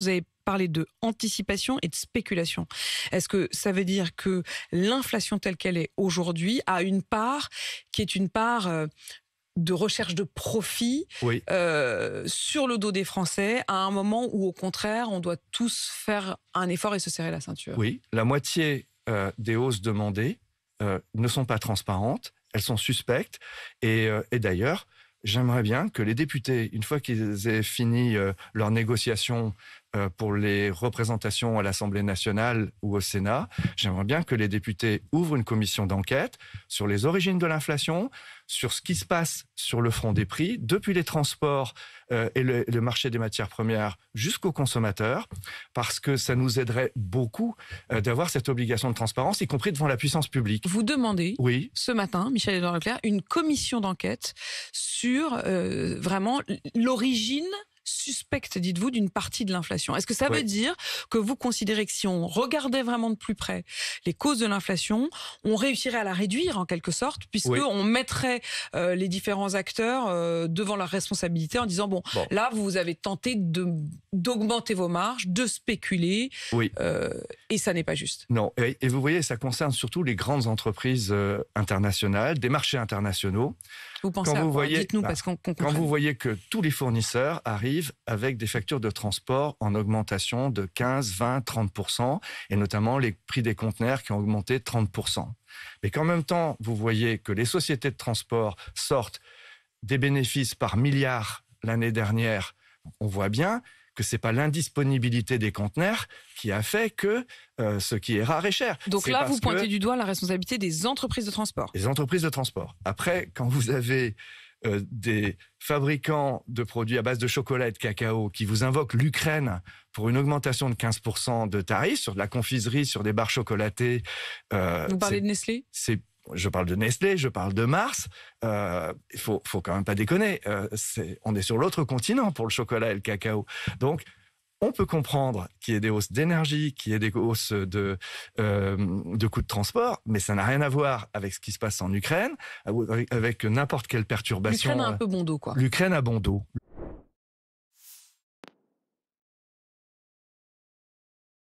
Vous avez parlé de anticipation et de spéculation. Est-ce que ça veut dire que l'inflation telle qu'elle est aujourd'hui a une part qui est une part de recherche de profit Oui. sur le dos des Français à un moment où, au contraire, on doit tous faire un effort et se serrer la ceinture? Oui, la moitié des hausses demandées ne sont pas transparentes, elles sont suspectes. Et d'ailleurs, j'aimerais bien que les députés, une fois qu'ils aient fini leurs négociations pour les représentations à l'Assemblée nationale ou au Sénat, j'aimerais bien que les députés ouvrent une commission d'enquête sur les origines de l'inflation, sur ce qui se passe sur le front des prix, depuis les transports et le marché des matières premières jusqu'aux consommateurs, parce que ça nous aiderait beaucoup d'avoir cette obligation de transparence, y compris devant la puissance publique. Vous demandez, Oui. ce matin, Michel-Édouard Leclerc, une commission d'enquête sur vraiment l'origine suspecte, dites-vous, d'une partie de l'inflation. Est-ce que ça veut dire que vous considérez que si on regardait vraiment de plus près les causes de l'inflation, on réussirait à la réduire en quelque sorte, puisqu'on mettrait les différents acteurs devant leurs responsabilités en disant bon, là, vous avez tenté d'augmenter vos marges, de spéculer, et ça n'est pas juste. Non, et vous voyez, ça concerne surtout les grandes entreprises internationales, des marchés internationaux. Vous pensez à quoi? Dites-nous, parce qu'on comprenne. Quand vous voyez que tous les fournisseurs arrivent avec des factures de transport en augmentation de 15, 20, 30%, et notamment les prix des conteneurs qui ont augmenté de 30%. Mais qu'en même temps, vous voyez que les sociétés de transport sortent des bénéfices par milliards l'année dernière, on voit bien que c'est pas l'indisponibilité des conteneurs qui a fait que ce qui est rare est cher. Donc là, vous pointez du doigt la responsabilité des entreprises de transport. Les entreprises de transport. Après, quand vous avez des fabricants de produits à base de chocolat et de cacao qui vous invoquent l'Ukraine pour une augmentation de 15% de tarifs sur de la confiserie, sur des barres chocolatées. Vous parlez de Nestlé ? Je parle de Nestlé, je parle de Mars. Il faut quand même pas déconner. On est sur l'autre continent pour le chocolat et le cacao. Donc, on peut comprendre qu'il y ait des hausses d'énergie, qu'il y ait des hausses de coûts de transport, mais ça n'a rien à voir avec ce qui se passe en Ukraine, avec n'importe quelle perturbation. L'Ukraine a un peu bon dos, quoi. L'Ukraine a bon dos.